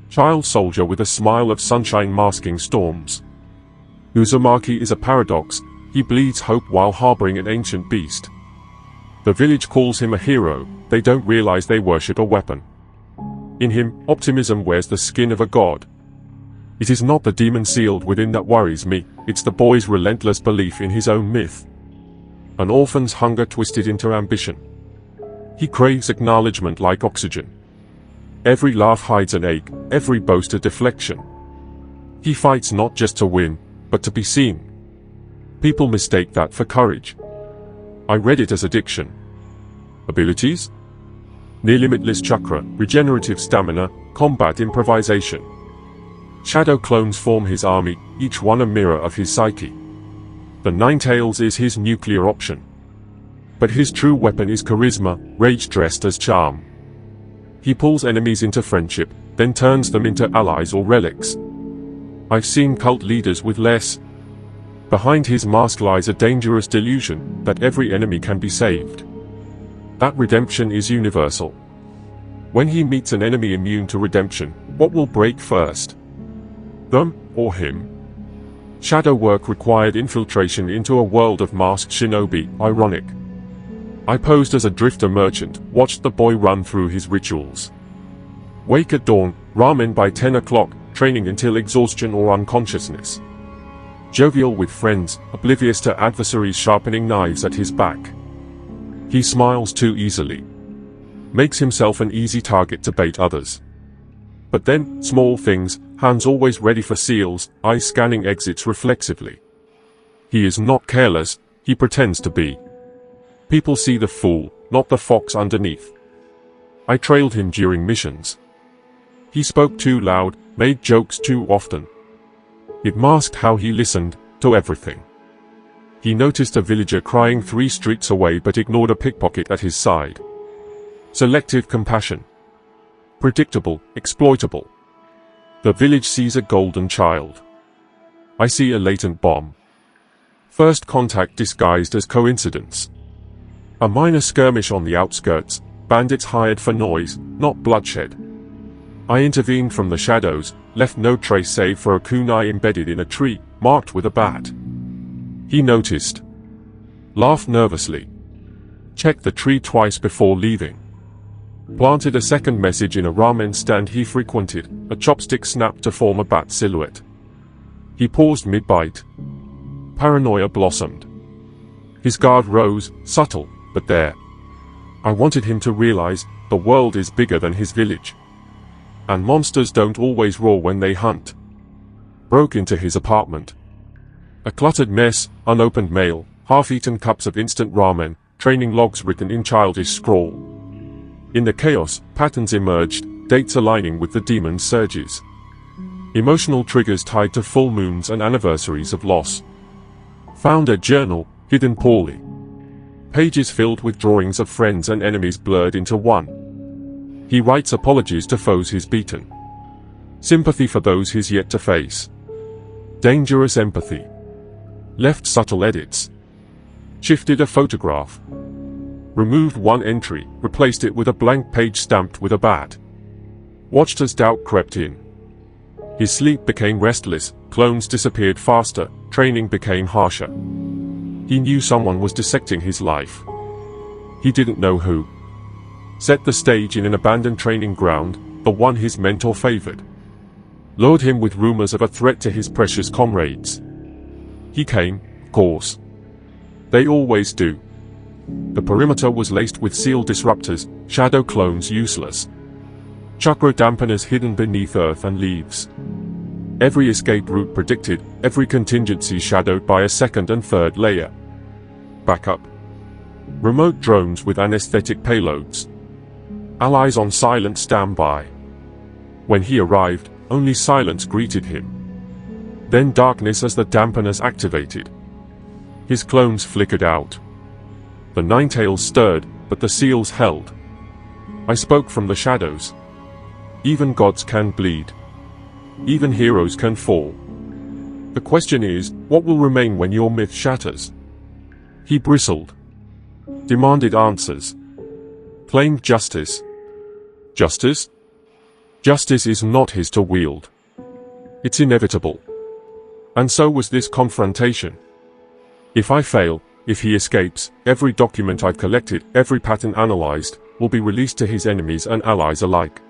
child soldier with a smile of sunshine masking storms. Uzumaki is a paradox. He bleeds hope while harboring an ancient beast. The village calls him a hero. They don't realize they worship a weapon. In him, optimism wears the skin of a god. It is not the demon sealed within that worries me, it's the boy's relentless belief in his own myth. An orphan's hunger twisted into ambition. He craves acknowledgement like oxygen. Every laugh hides an ache, every boast a deflection. He fights not just to win, but to be seen. People mistake that for courage. I read it as addiction. Abilities? Near-limitless chakra, regenerative stamina, combat improvisation. Shadow clones form his army, each one a mirror of his psyche. The Ninetales is his nuclear option. But his true weapon is charisma, rage dressed as charm. He pulls enemies into friendship, then turns them into allies or relics. I've seen cult leaders with less. Behind his mask lies a dangerous delusion that every enemy can be saved. That redemption is universal. When he meets an enemy immune to redemption, what will break first? Them or him? Shadow work required infiltration into a world of masked shinobi, ironic. I posed as a drifter merchant, watched the boy run through his rituals. Wake at dawn, ramen by 10 o'clock, training until exhaustion or unconsciousness. Jovial with friends, oblivious to adversaries sharpening knives at his back. He smiles too easily. Makes himself an easy target to bait others. But then, small things, hands always ready for seals, eyes scanning exits reflexively. He is not careless, he pretends to be. People see the fool, not the fox underneath. I trailed him during missions. He spoke too loud, made jokes too often. It masked how he listened to everything. He noticed a villager crying 3 streets away but ignored a pickpocket at his side. Selective compassion. Predictable, exploitable. The village sees a golden child. I see a latent bomb. First contact disguised as coincidence. A minor skirmish on the outskirts, bandits hired for noise, not bloodshed. I intervened from the shadows, left no trace save for a kunai embedded in a tree, marked with a bat. He noticed. Laughed nervously. Checked the tree twice before leaving. Planted a second message in a ramen stand he frequented, a chopstick snapped to form a bat silhouette. He paused mid-bite. Paranoia blossomed. His guard rose, subtle, but there. I wanted him to realize, the world is bigger than his village. And monsters don't always roar when they hunt. Broke into his apartment. A cluttered mess, unopened mail, half-eaten cups of instant ramen, training logs written in childish scrawl. In the chaos, patterns emerged, dates aligning with the demon's surges. Emotional triggers tied to full moons and anniversaries of loss. Found a journal, hidden poorly. Pages filled with drawings of friends and enemies blurred into one. He writes apologies to foes he's beaten. Sympathy for those he's yet to face. Dangerous empathy. Left subtle edits. Shifted a photograph. Removed one entry, replaced it with a blank page stamped with a bat. Watched as doubt crept in. His sleep became restless, clones disappeared faster, training became harsher. He knew someone was dissecting his life. He didn't know who. Set the stage in an abandoned training ground, the one his mentor favored. Lured him with rumors of a threat to his precious comrades. He came, of course. They always do. The perimeter was laced with seal disruptors, shadow clones useless. Chakra dampeners hidden beneath earth and leaves. Every escape route predicted, every contingency shadowed by a second and third layer. Backup. Remote drones with anesthetic payloads. Allies on silent standby. When he arrived, only silence greeted him. Then darkness as the dampeners activated. His clones flickered out. The Ninetales stirred, but the seals held. I spoke from the shadows. Even gods can bleed. Even heroes can fall. The question is, what will remain when your myth shatters? He bristled. Demanded answers. Claimed justice. Justice? Justice is not his to wield. It's inevitable. And so was this confrontation. If I fail, if he escapes, every document I've collected, every pattern analyzed, will be released to his enemies and allies alike.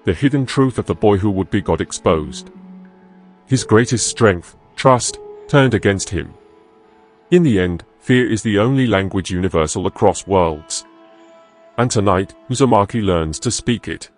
The hidden truth of the boy who would be God exposed. His greatest strength, trust, turned against him. In the end, fear is the only language universal across worlds. And tonight, Uzumaki learns to speak it.